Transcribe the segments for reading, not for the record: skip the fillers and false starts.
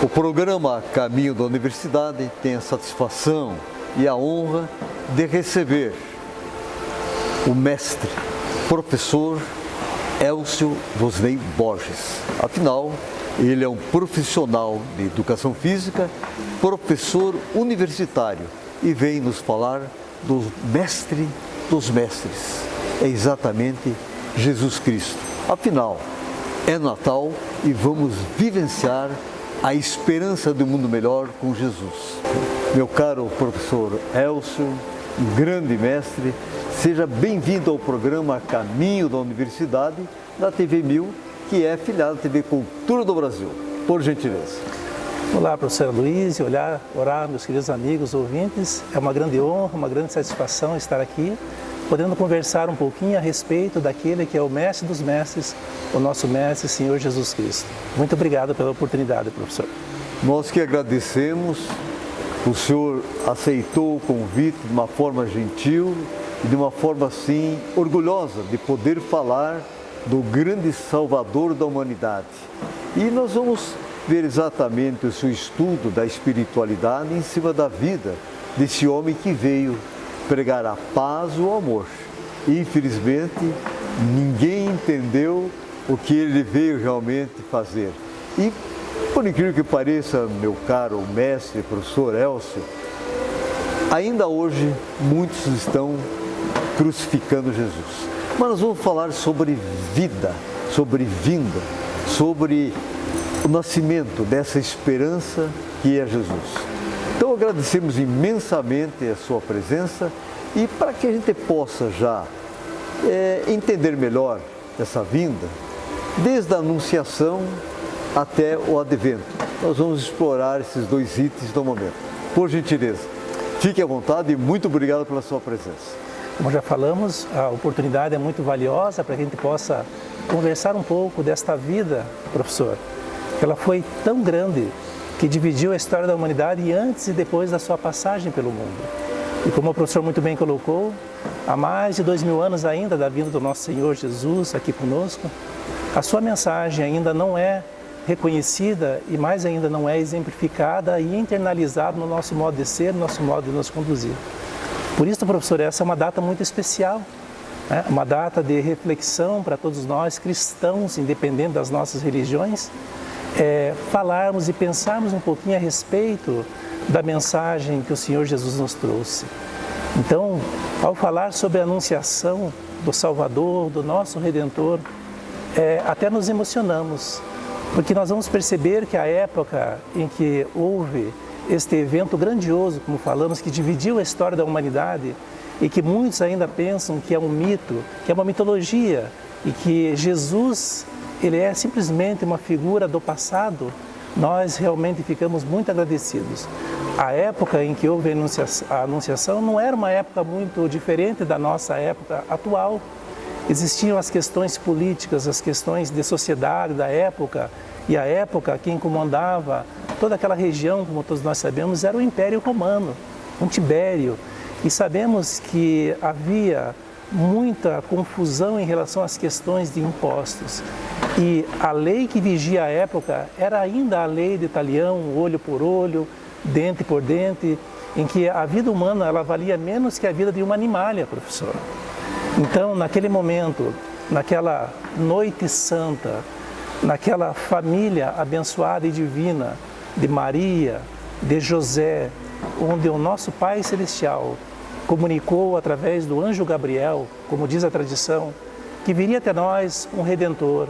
O programa Caminho da Universidade tem a satisfação e a honra de receber o mestre, professor Elcio Vosnei Borges. Afinal, ele é um profissional de educação física, professor universitário e vem nos falar do mestre dos mestres. É exatamente Jesus Cristo. Afinal, é Natal e vamos vivenciar a esperança do mundo melhor com Jesus. Meu caro professor Elcio, um grande mestre, seja bem-vindo ao programa Caminho da Universidade da TV 1000, que é afiliada à TV Cultura do Brasil. Por gentileza. Olá, professor Luiz, olá, meus queridos amigos, ouvintes. É uma grande honra, uma grande satisfação estar aqui, podendo conversar um pouquinho a respeito daquele que é o mestre dos mestres, o nosso mestre, Senhor Jesus Cristo. Muito obrigado pela oportunidade, professor. Nós que agradecemos, o senhor aceitou o convite de uma forma gentil e de uma forma assim orgulhosa de poder falar do grande Salvador da humanidade. E nós vamos ver exatamente o seu estudo da espiritualidade em cima da vida desse homem que veio pregar a paz e o amor. Infelizmente, ninguém entendeu o que ele veio realmente fazer. E, por incrível que pareça, meu caro mestre, professor Elcio, ainda hoje muitos estão crucificando Jesus. Mas nós vamos falar sobre vida, sobre vinda, sobre o nascimento dessa esperança que é Jesus. Então agradecemos imensamente a sua presença e para que a gente possa já entender melhor essa vinda, desde a anunciação até o advento, nós vamos explorar esses dois itens do momento. Por gentileza, fique à vontade e muito obrigado pela sua presença. Como já falamos, a oportunidade é muito valiosa para que a gente possa conversar um pouco desta vida, professor. Ela foi tão grande que dividiu a história da humanidade antes e depois da sua passagem pelo mundo. E como o professor muito bem colocou, há mais de 2000 anos ainda da vinda do nosso Senhor Jesus aqui conosco, a sua mensagem ainda não é reconhecida e mais ainda não é exemplificada e internalizada no nosso modo de ser, no nosso modo de nos conduzir. Por isso, professor, essa é uma data muito especial, né? Uma data de reflexão para todos nós cristãos, independente das nossas religiões, falarmos e pensarmos um pouquinho a respeito da mensagem que o Senhor Jesus nos trouxe. Então, ao falar sobre a anunciação do Salvador, do nosso Redentor, até nos emocionamos, porque nós vamos perceber que a época em que houve este evento grandioso, como falamos, que dividiu a história da humanidade e que muitos ainda pensam que é um mito, que é uma mitologia e que Jesus, ele é simplesmente uma figura do passado, nós realmente ficamos muito agradecidos. A época em que houve a anunciação não era uma época muito diferente da nossa época atual. Existiam as questões políticas, as questões de sociedade da época, e a época quem comandava toda aquela região, como todos nós sabemos, era o Império Romano, um Tibério. E sabemos que havia muita confusão em relação às questões de impostos. E a lei que vigia a época era ainda a lei de talião, olho por olho, dente por dente, em que a vida humana ela valia menos que a vida de uma animalha, professor. Então, naquele momento, naquela noite santa, naquela família abençoada e divina de Maria, de José, onde o nosso Pai Celestial comunicou através do anjo Gabriel, como diz a tradição, que viria até nós um Redentor,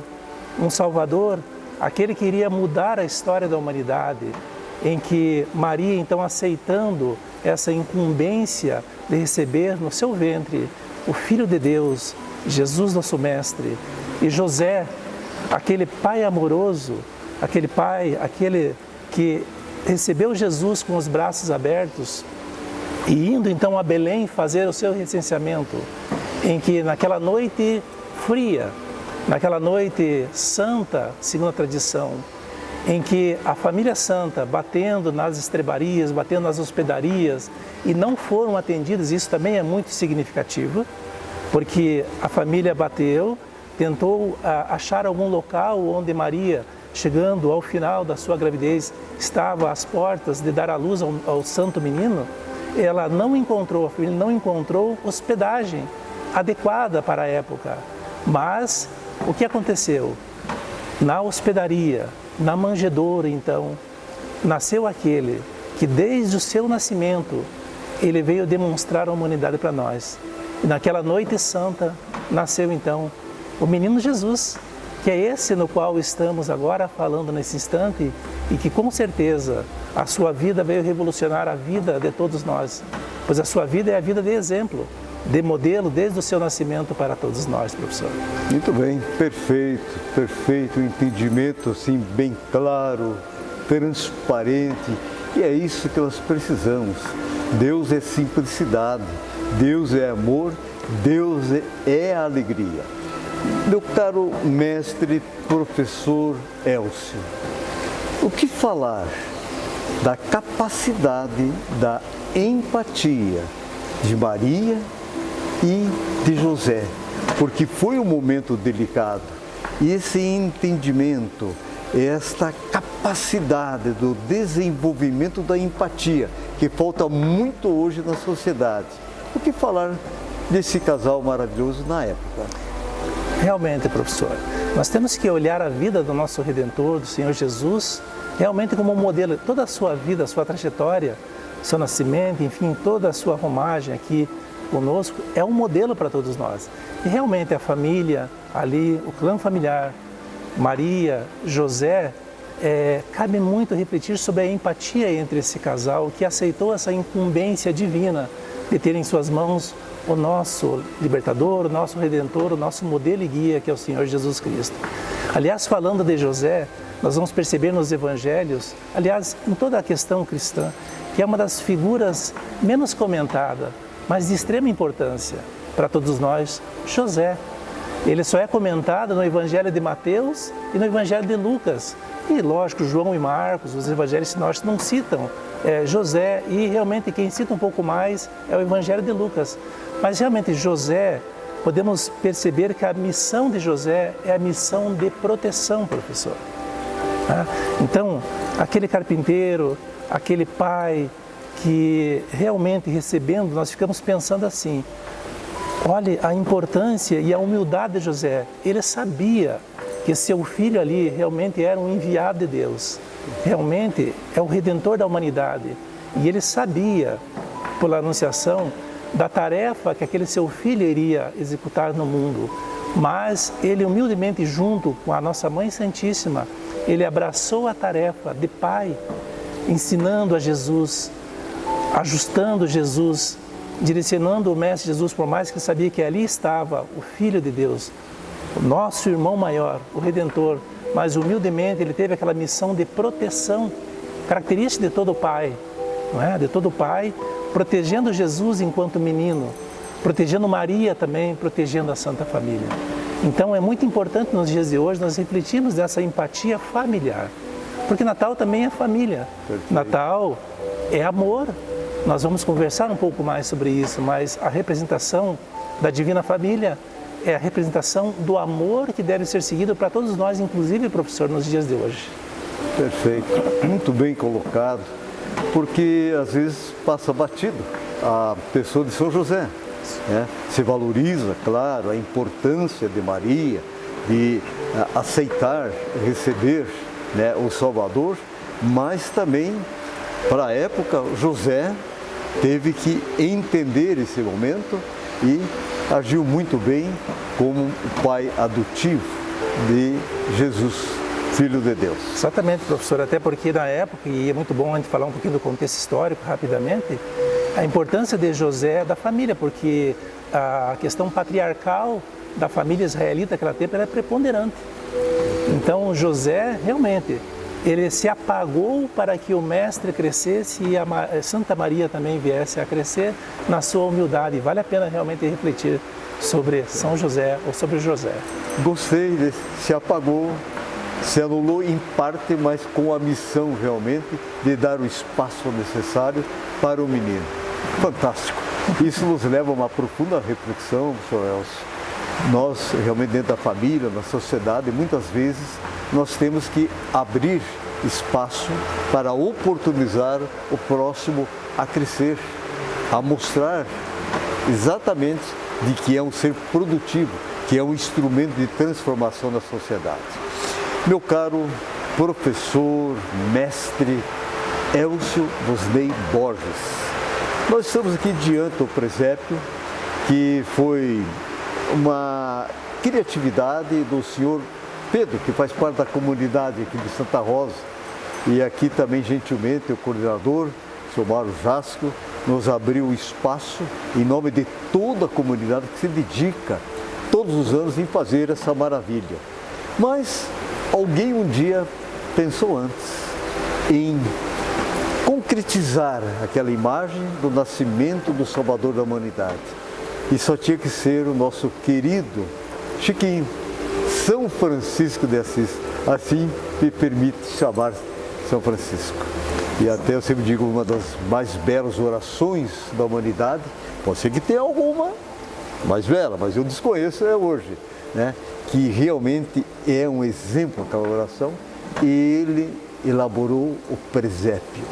um Salvador, aquele que iria mudar a história da humanidade, em que Maria, então, aceitando essa incumbência de receber no seu ventre o Filho de Deus, Jesus nosso Mestre, e José, aquele pai amoroso, aquele que recebeu Jesus com os braços abertos e indo então a Belém fazer o seu recenseamento, em que naquela noite fria, naquela noite santa, segundo a tradição, em que a família santa, batendo nas estrebarias, batendo nas hospedarias, e não foram atendidas, isso também é muito significativo, porque a família bateu, tentou achar algum local onde Maria chegando ao final da sua gravidez, estava às portas de dar à luz ao santo menino, ela não encontrou, a família não encontrou hospedagem adequada para a época. Mas o que aconteceu? Na hospedaria, na manjedoura, então, nasceu aquele que desde o seu nascimento ele veio demonstrar a humanidade para nós. E naquela noite santa nasceu então o menino Jesus, que é esse no qual estamos agora falando nesse instante e que com certeza a sua vida veio revolucionar a vida de todos nós, pois a sua vida é a vida de exemplo, de modelo desde o seu nascimento para todos nós, professor. Muito bem, perfeito, um entendimento assim bem claro, transparente, e é isso que nós precisamos. Deus é simplicidade, Deus é amor, Deus é alegria. Meu caro mestre, professor Elcio, o que falar da capacidade da empatia de Maria e de José? Porque foi um momento delicado e esse entendimento, esta capacidade do desenvolvimento da empatia, que falta muito hoje na sociedade. O que falar desse casal maravilhoso na época? Realmente, professor, nós temos que olhar a vida do nosso Redentor, do Senhor Jesus, realmente como um modelo. Toda a sua vida, a sua trajetória, seu nascimento, enfim, toda a sua romagem aqui conosco, é um modelo para todos nós. E realmente a família ali, o clã familiar, Maria, José, cabe muito refletir sobre a empatia entre esse casal que aceitou essa incumbência divina de ter em suas mãos o nosso libertador, o nosso redentor, o nosso modelo e guia, que é o Senhor Jesus Cristo. Aliás, falando de José, nós vamos perceber nos evangelhos, aliás, em toda a questão cristã, que é uma das figuras menos comentada, mas de extrema importância para todos nós, José. Ele só é comentado no Evangelho de Mateus e no Evangelho de Lucas. E, lógico, João e Marcos, os evangelhos sinóticos não citam José, e realmente quem cita um pouco mais é o Evangelho de Lucas. Mas realmente José, podemos perceber que a missão de José é a missão de proteção, professor. Então, aquele carpinteiro, aquele pai que realmente recebendo, nós ficamos pensando assim, olhe a importância e a humildade de José. Ele sabia que seu filho ali realmente era um enviado de Deus. Realmente é o Redentor da humanidade. E ele sabia, pela anunciação, da tarefa que aquele seu filho iria executar no mundo. Mas ele humildemente, junto com a nossa Mãe Santíssima, ele abraçou a tarefa de pai, ensinando a Jesus, ajustando Jesus, direcionando o Mestre Jesus, por mais que sabia que ali estava o Filho de Deus, o nosso irmão maior, o Redentor, mas humildemente ele teve aquela missão de proteção, característica de todo pai, não é? De todo pai, protegendo Jesus enquanto menino, protegendo Maria também, protegendo a Santa Família. Então é muito importante nos dias de hoje nós refletirmos dessa empatia familiar, porque Natal também é família, perfeito. Natal é amor. Nós vamos conversar um pouco mais sobre isso, mas a representação da Divina Família é a representação do amor que deve ser seguido para todos nós, inclusive, professor, nos dias de hoje. Perfeito, muito bem colocado, porque às vezes passa batido a pessoa de São José. Se valoriza, claro, a importância de Maria, de aceitar, receber o Salvador, mas também, para a época, José teve que entender esse momento e agiu muito bem como o pai adotivo de Jesus, Filho de Deus. Exatamente, professor, até porque na época, e é muito bom a gente falar um pouquinho do contexto histórico rapidamente, a importância de José da família, porque a questão patriarcal da família israelita naquela tempo era preponderante. Então José realmente, ele se apagou para que o mestre crescesse e a Santa Maria também viesse a crescer na sua humildade. Vale a pena realmente refletir sobre São José ou sobre José. Gostei desse, se apagou, se anulou em parte, mas com a missão realmente de dar o espaço necessário para o menino. Fantástico. Isso nos leva a uma profunda reflexão, professor Elcio. Nós, realmente dentro da família, na sociedade, muitas vezes nós temos que abrir espaço para oportunizar o próximo a crescer, a mostrar exatamente de que é um ser produtivo, que é um instrumento de transformação da sociedade. Meu caro professor, mestre Elcio Vosnei Borges, nós estamos aqui diante do presépio, que foi uma criatividade do senhor Pedro, que faz parte da comunidade aqui de Santa Rosa, e aqui também gentilmente o coordenador, o senhor Mauro Jasco, nos abriu o espaço em nome de toda a comunidade que se dedica todos os anos em fazer essa maravilha. Mas alguém um dia pensou antes em concretizar aquela imagem do nascimento do Salvador da humanidade. E só tinha que ser o nosso querido Chiquinho, São Francisco de Assis. Assim me permite chamar São Francisco. E até eu sempre digo, uma das mais belas orações da humanidade, pode ser que tenha alguma mais bela, mas eu desconheço hoje, né? Que realmente é um exemplo aquela oração, e ele elaborou o presépio.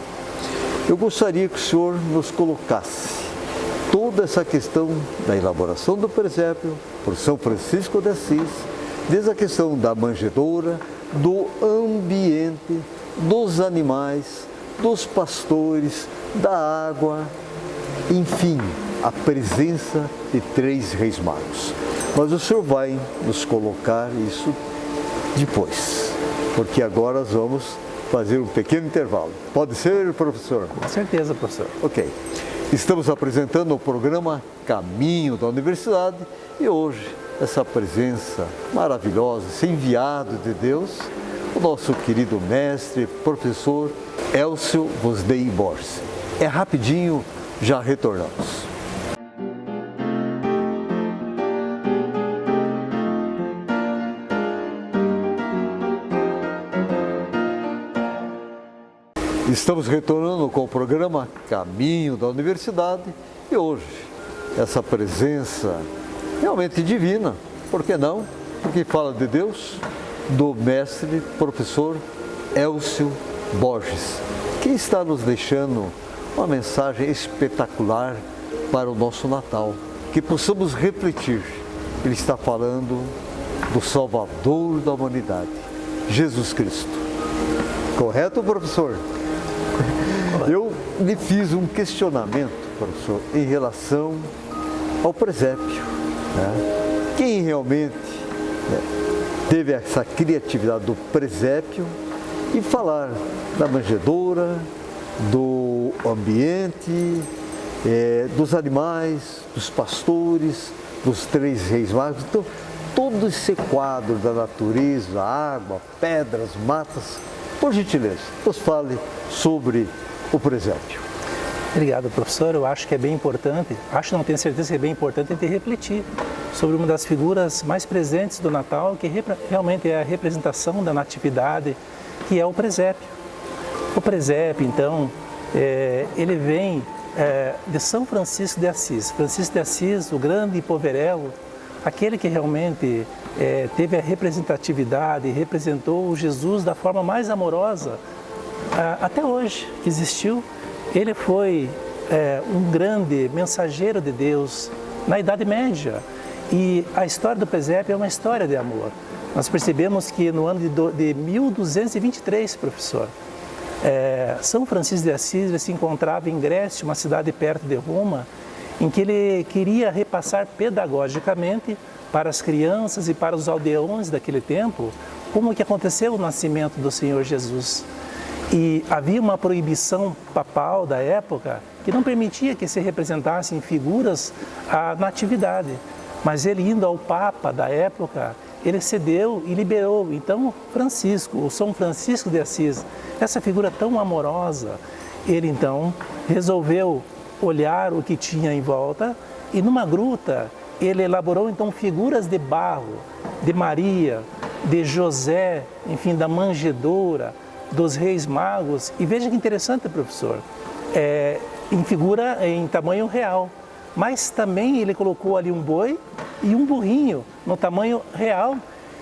Eu gostaria que o senhor nos colocasse toda essa questão da elaboração do presépio por São Francisco de Assis, desde a questão da manjedoura, do ambiente, dos animais, dos pastores, da água, enfim, a presença de 3 reis magos. Mas o senhor vai nos colocar isso depois, porque agora nós vamos fazer um pequeno intervalo. Pode ser, professor? Com certeza, professor. Ok. Estamos apresentando o programa Caminho da Universidade e hoje essa presença maravilhosa, esse enviado de Deus, o nosso querido mestre, professor Elcio Vosnei Borges. É rapidinho, já retornamos. Estamos retornando com o programa Caminho da Universidade e hoje essa presença realmente divina, por que não? Porque fala de Deus, do mestre professor Elcio Borges, que está nos deixando uma mensagem espetacular para o nosso Natal, que possamos refletir. Ele está falando do Salvador da humanidade, Jesus Cristo. Correto, professor? Eu lhe fiz um questionamento, professor, em relação ao presépio, né? Quem realmente teve essa criatividade do presépio e falar da manjedoura, do ambiente, dos animais, dos pastores, dos 3 reis magos. Então, todo esse quadro da natureza, água, pedras, matas, por gentileza, nos fale sobre o presépio. Obrigado, professor. Eu acho que é bem importante, não tenho certeza que é bem importante a gente refletir sobre uma das figuras mais presentes do Natal, que realmente é a representação da natividade, que é o presépio. O presépio, então, ele vem de São Francisco de Assis. Francisco de Assis, o grande poverello, aquele que realmente teve a representatividade, representou o Jesus da forma mais amorosa até hoje que existiu. Ele foi um grande mensageiro de Deus na Idade Média, e a história do presépio é uma história de amor. Nós percebemos que no ano de 1223, professor, São Francisco de Assis ele se encontrava em Grécia, uma cidade perto de Roma, em que ele queria repassar pedagogicamente para as crianças e para os aldeões daquele tempo como que aconteceu o nascimento do Senhor Jesus. E havia uma proibição papal da época que não permitia que se representassem figuras a natividade. Mas ele, indo ao Papa da época, ele cedeu e liberou. Então, Francisco, o São Francisco de Assis, essa figura tão amorosa, ele então resolveu olhar o que tinha em volta e numa gruta ele elaborou então figuras de barro, de Maria, de José, enfim, da manjedoura, dos reis magos. E veja que interessante, professor, em figura em tamanho real, mas também ele colocou ali um boi e um burrinho no tamanho real.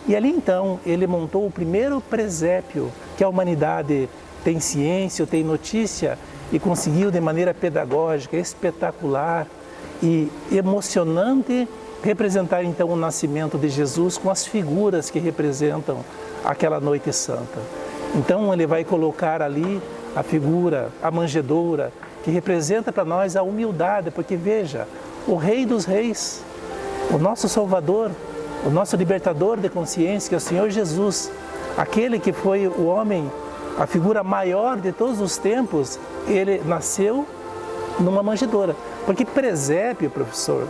E ali então ele montou o primeiro presépio que a humanidade tem ciência, tem notícia, e conseguiu de maneira pedagógica, espetacular e emocionante representar então o nascimento de Jesus com as figuras que representam aquela noite santa. Então ele vai colocar ali a figura, a manjedoura, que representa para nós a humildade, porque veja, o Rei dos Reis, o nosso Salvador, o nosso libertador de consciência, que é o Senhor Jesus, aquele que foi o homem, a figura maior de todos os tempos, ele nasceu numa manjedoura. Porque presépio, professor,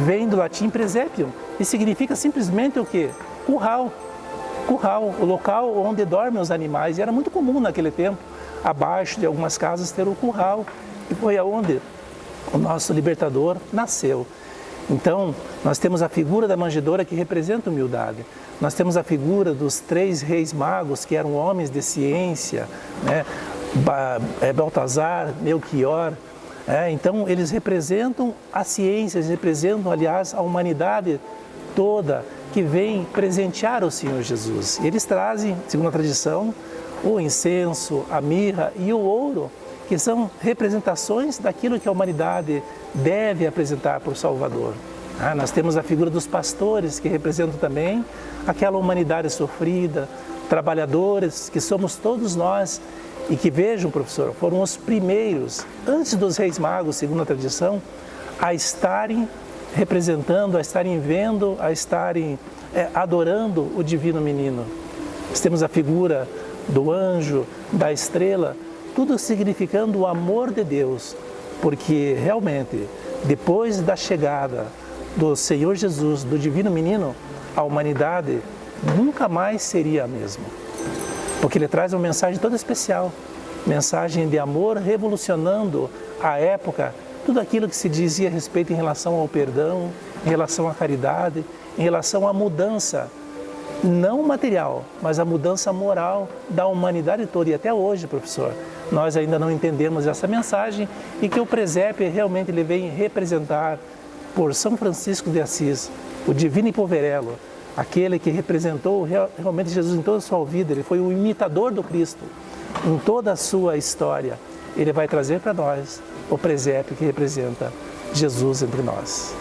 vem do latim presépium e significa simplesmente o quê? Curral. Curral, o local onde dormem os animais. E era muito comum naquele tempo, abaixo de algumas casas, ter o curral. E foi aonde o nosso libertador nasceu. Então, nós temos a figura da manjedoura que representa a humildade. Nós temos a figura dos 3 reis magos, que eram homens de ciência, né? Baltazar, Melquior. Então, eles representam a ciência, eles representam, aliás, a humanidade toda que vem presentear o Senhor Jesus. E eles trazem, segundo a tradição, o incenso, a mirra e o ouro, que são representações daquilo que a humanidade deve apresentar para o Salvador. Nós temos a figura dos pastores, que representam também aquela humanidade sofrida, trabalhadores, que somos todos nós, e que, vejam, professor, foram os primeiros, antes dos reis magos, segundo a tradição, a estarem representando, a estarem vendo, a estarem adorando o divino menino. Nós temos a figura do anjo, da estrela, tudo significando o amor de Deus, porque realmente, depois da chegada do Senhor Jesus, do divino menino, a humanidade nunca mais seria a mesma. Porque ele traz uma mensagem toda especial, mensagem de amor, revolucionando a época, tudo aquilo que se dizia a respeito em relação ao perdão, em relação à caridade, em relação à mudança, não material, mas a mudança moral da humanidade toda. E até hoje, professor, nós ainda não entendemos essa mensagem e que o presépio realmente ele vem representar por São Francisco de Assis, o divino Poverello, aquele que representou realmente Jesus em toda a sua vida. Ele foi o imitador do Cristo em toda a sua história. Ele vai trazer para nós o presépio que representa Jesus entre nós.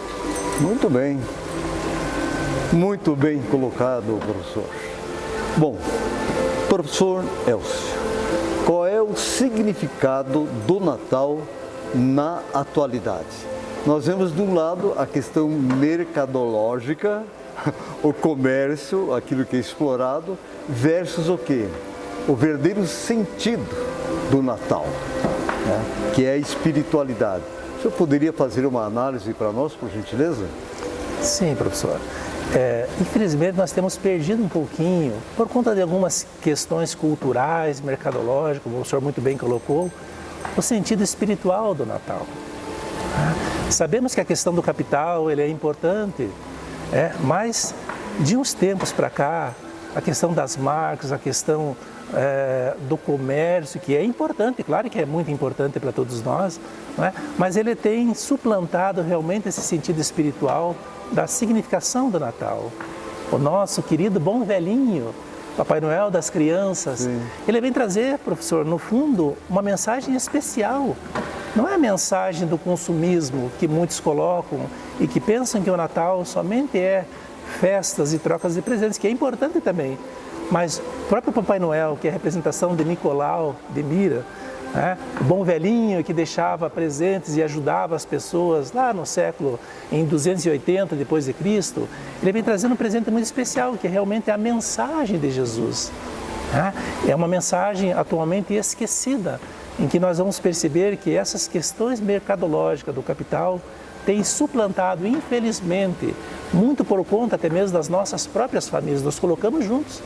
Muito bem. Muito bem colocado, professor. Bom, professor Elcio, qual é o significado do Natal na atualidade? Nós vemos de um lado a questão mercadológica, o comércio, aquilo que é explorado, versus o quê? O verdadeiro sentido do Natal, né? Que é a espiritualidade. O senhor poderia fazer uma análise para nós, por gentileza? Sim, professor. Infelizmente nós temos perdido um pouquinho, por conta de algumas questões culturais, mercadológicas, como o senhor muito bem colocou, o sentido espiritual do Natal. Sabemos que a questão do capital ele é importante, mas de uns tempos para cá, a questão das marcas, a questão do comércio, que é importante, claro que é muito importante para todos nós, não é? Mas ele tem suplantado realmente esse sentido espiritual da significação do Natal. O nosso querido bom velhinho, Papai Noel das crianças, sim, ele vem trazer, professor, no fundo, uma mensagem especial. Não é a mensagem do consumismo que muitos colocam e que pensam que o Natal somente é festas e trocas de presentes, que é importante também. Mas o próprio Papai Noel, que é a representação de Nicolau, de Mira, o bom velhinho que deixava presentes e ajudava as pessoas lá no século em 280 depois de Cristo, ele vem trazendo um presente muito especial, que realmente é a mensagem de Jesus. É uma mensagem atualmente esquecida, em que nós vamos perceber que essas questões mercadológicas do capital têm suplantado, infelizmente, muito por conta até mesmo das nossas próprias famílias, nós colocamos juntos,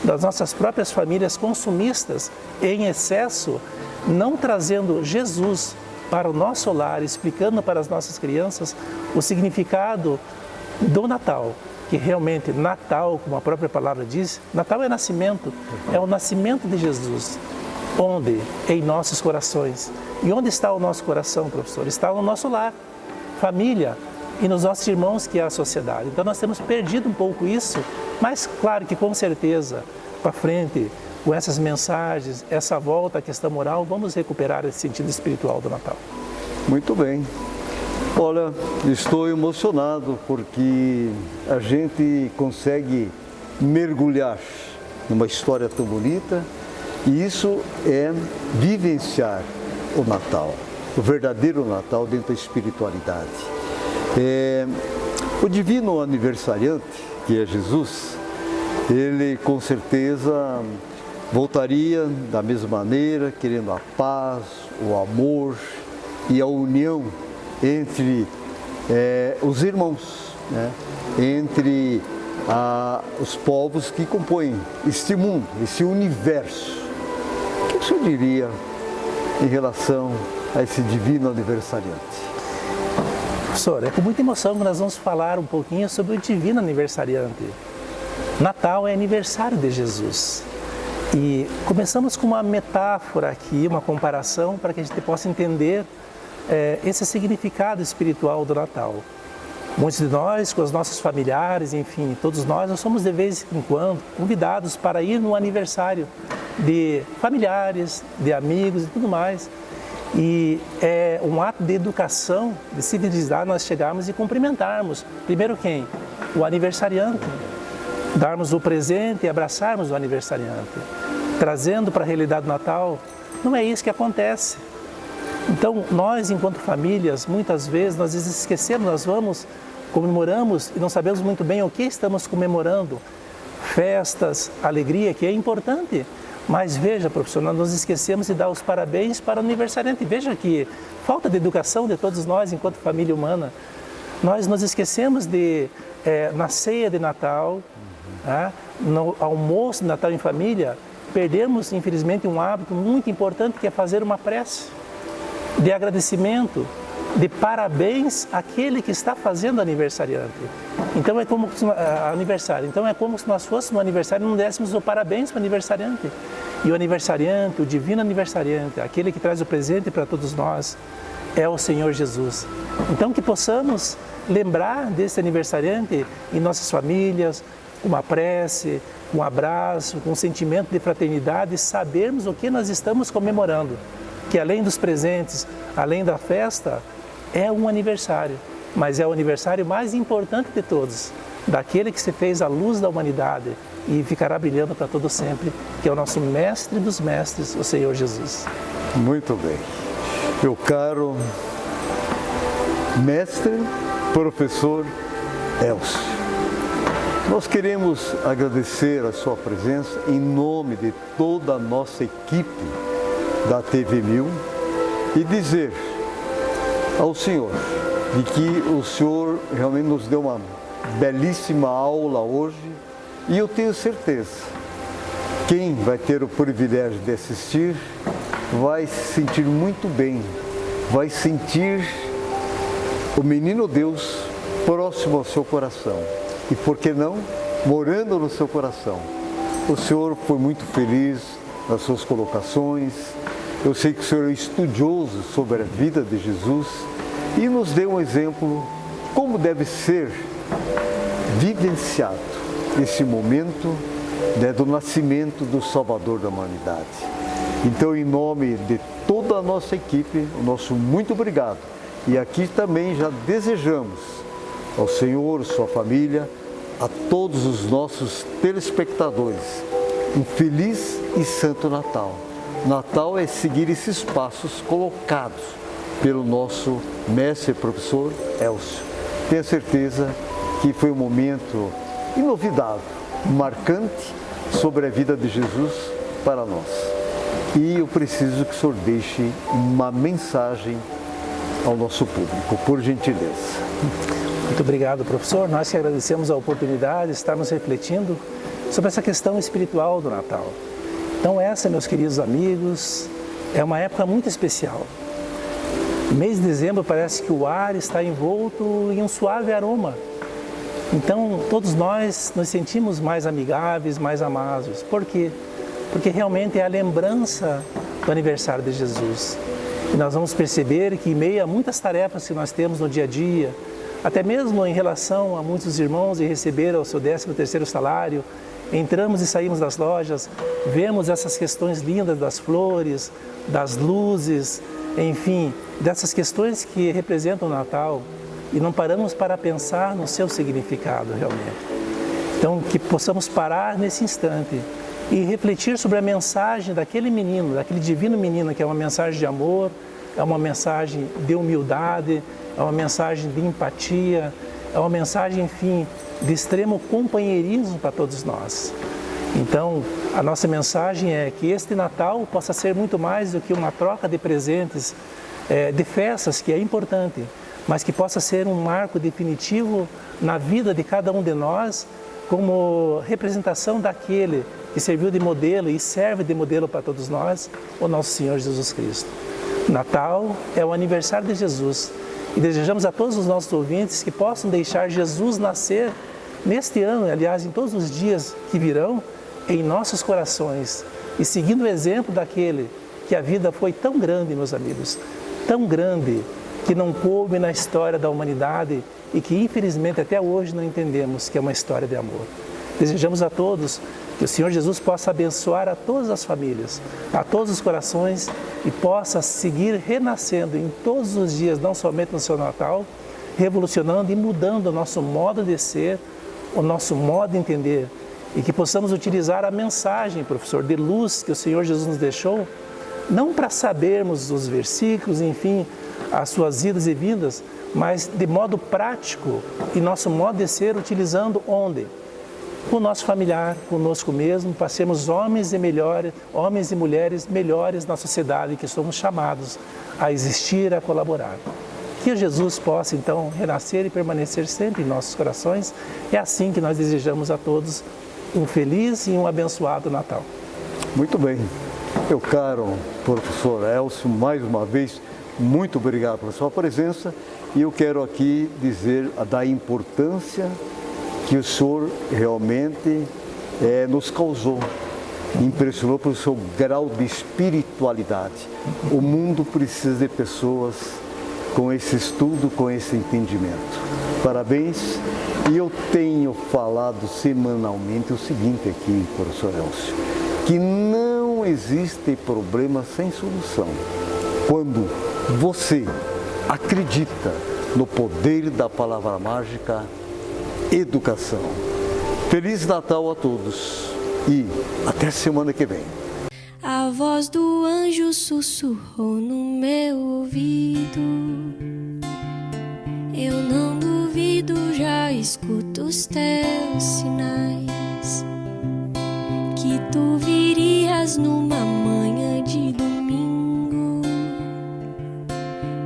das nossas próprias famílias consumistas em excesso, não trazendo Jesus para o nosso lar, explicando para as nossas crianças o significado do Natal, que realmente Natal, como a própria palavra diz, Natal é nascimento, é o nascimento de Jesus. Onde? Em nossos corações. E onde está o nosso coração, professor? Está no nosso lar. Família, e nos nossos irmãos, que é a sociedade. Então nós temos perdido um pouco isso, mas claro que com certeza, para frente, com essas mensagens, essa volta à questão moral, vamos recuperar esse sentido espiritual do Natal. Muito bem. Olha, estou emocionado porque a gente consegue mergulhar numa história tão bonita, e isso é vivenciar o Natal, o verdadeiro Natal dentro da espiritualidade. O divino aniversariante, que é Jesus, ele com certeza voltaria da mesma maneira, querendo a paz, o amor e a união entre os irmãos, né? Entre os povos que compõem este mundo, esse universo. O que o senhor diria em relação a esse divino aniversariante? Professor, é com muita emoção que nós vamos falar um pouquinho sobre o divino aniversariante. Natal é aniversário de Jesus. E começamos com uma metáfora aqui, uma comparação, para que a gente possa entender esse significado espiritual do Natal. Muitos de nós, com os nossos familiares, enfim, todos nós somos de vez em quando convidados para ir no aniversário de familiares, de amigos e tudo mais. E é um ato de educação, de civilidade, nós chegarmos e cumprimentarmos. Primeiro quem? O aniversariante. Darmos o presente e abraçarmos o aniversariante. Trazendo para a realidade do Natal, não é isso que acontece. Então, nós, enquanto famílias, muitas vezes nós esquecemos, nós vamos, comemoramos e não sabemos muito bem o que estamos comemorando. Festas, alegria, que é importante. Mas veja, professor, nós nos esquecemos de dar os parabéns para o aniversariante. Veja que falta de educação de todos nós, enquanto família humana. Nós nos esquecemos de, na ceia de Natal, no almoço de Natal em família, perdemos, infelizmente, um hábito muito importante, que é fazer uma prece de agradecimento, de parabéns àquele que está fazendo aniversariante. Então é como aniversário. Então é como se nós fôssemos no aniversário e não dessemos o parabéns para o aniversariante. E o aniversariante, o divino aniversariante, aquele que traz o presente para todos nós, é o Senhor Jesus. Então que possamos lembrar desse aniversariante em nossas famílias, com uma prece, com um abraço, com um sentimento de fraternidade, e sabermos o que nós estamos comemorando. Que além dos presentes, além da festa, é um aniversário, mas é o aniversário mais importante de todos, daquele que se fez a luz da humanidade e ficará brilhando para todo sempre, que é o nosso mestre dos mestres, o Senhor Jesus. Muito bem. Meu caro mestre, professor Elcio, nós queremos agradecer a sua presença em nome de toda a nossa equipe da TV 1000 e dizer ao senhor de que o senhor realmente nos deu uma belíssima aula hoje, e eu tenho certeza, quem vai ter o privilégio de assistir vai se sentir muito bem, vai sentir o menino Deus próximo ao seu coração, e por que não, morando no seu coração. O senhor foi muito feliz nas suas colocações. Eu sei que o senhor é estudioso sobre a vida de Jesus e nos deu um exemplo como deve ser vivenciado esse momento, né, do nascimento do Salvador da humanidade. Então, em nome de toda a nossa equipe, o nosso muito obrigado. E aqui também já desejamos ao senhor, sua família, a todos os nossos telespectadores, um feliz e santo Natal. Natal é seguir esses passos colocados pelo nosso mestre e professor Elcio. Tenho certeza que foi um momento inovidável, marcante sobre a vida de Jesus para nós. E eu preciso que o senhor deixe uma mensagem ao nosso público, por gentileza. Muito obrigado, professor. Nós que agradecemos a oportunidade de estarmos refletindo sobre essa questão espiritual do Natal. Então essa, meus queridos amigos, é uma época muito especial. No mês de dezembro parece que o ar está envolto em um suave aroma. Então todos nós nos sentimos mais amigáveis, mais amados. Por quê? Porque realmente é a lembrança do aniversário de Jesus. E nós vamos perceber que em meio a muitas tarefas que nós temos no dia a dia, até mesmo em relação a muitos irmãos e receberam o seu 13º salário, entramos e saímos das lojas, vemos essas questões lindas das flores, das luzes, enfim, dessas questões que representam o Natal e não paramos para pensar no seu significado realmente. Então, que possamos parar nesse instante e refletir sobre a mensagem daquele menino, daquele divino menino, que é uma mensagem de amor, é uma mensagem de humildade, é uma mensagem de empatia, é uma mensagem, enfim, de extremo companheirismo para todos nós. Então, a nossa mensagem é que este Natal possa ser muito mais do que uma troca de presentes, de festas, que é importante, mas que possa ser um marco definitivo na vida de cada um de nós, como representação daquele que serviu de modelo e serve de modelo para todos nós, o nosso Senhor Jesus Cristo. Natal é o aniversário de Jesus e desejamos a todos os nossos ouvintes que possam deixar Jesus nascer neste ano, aliás, em todos os dias que virão, em nossos corações e seguindo o exemplo daquele que a vida foi tão grande, meus amigos, tão grande que não coube na história da humanidade e que infelizmente até hoje não entendemos que é uma história de amor. Desejamos a todos que o Senhor Jesus possa abençoar a todas as famílias, a todos os corações e possa seguir renascendo em todos os dias, não somente no seu Natal, revolucionando e mudando o nosso modo de ser, o nosso modo de entender e que possamos utilizar a mensagem, professor, de luz que o Senhor Jesus nos deixou, não para sabermos os versículos, enfim, as suas idas e vindas, mas de modo prático e nosso modo de ser utilizando onde? O nosso familiar, conosco mesmo, para sermos homens e mulheres melhores na sociedade que somos chamados a existir, a colaborar. Que Jesus possa então renascer e permanecer sempre em nossos corações. É assim que nós desejamos a todos um feliz e um abençoado Natal. Muito bem. Meu caro professor Elcio, mais uma vez, muito obrigado pela sua presença e eu quero aqui dizer da importância que o senhor realmente nos causou, impressionou pelo seu grau de espiritualidade. O mundo precisa de pessoas com esse estudo, com esse entendimento. Parabéns. E eu tenho falado semanalmente o seguinte aqui, professor Elcio, que não existe problema sem solução. Quando você acredita no poder da palavra mágica, educação. Feliz Natal a todos e até semana que vem. A voz do anjo sussurrou no meu ouvido. Eu não duvido, já escuto os teus sinais. Que tu virias numa manhã de domingo.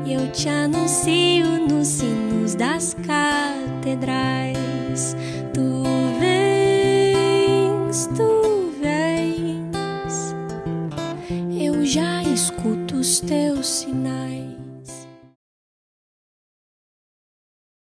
Eu te anuncio nos sinos das catedrais. Tu vens, eu já escuto os teus sinais.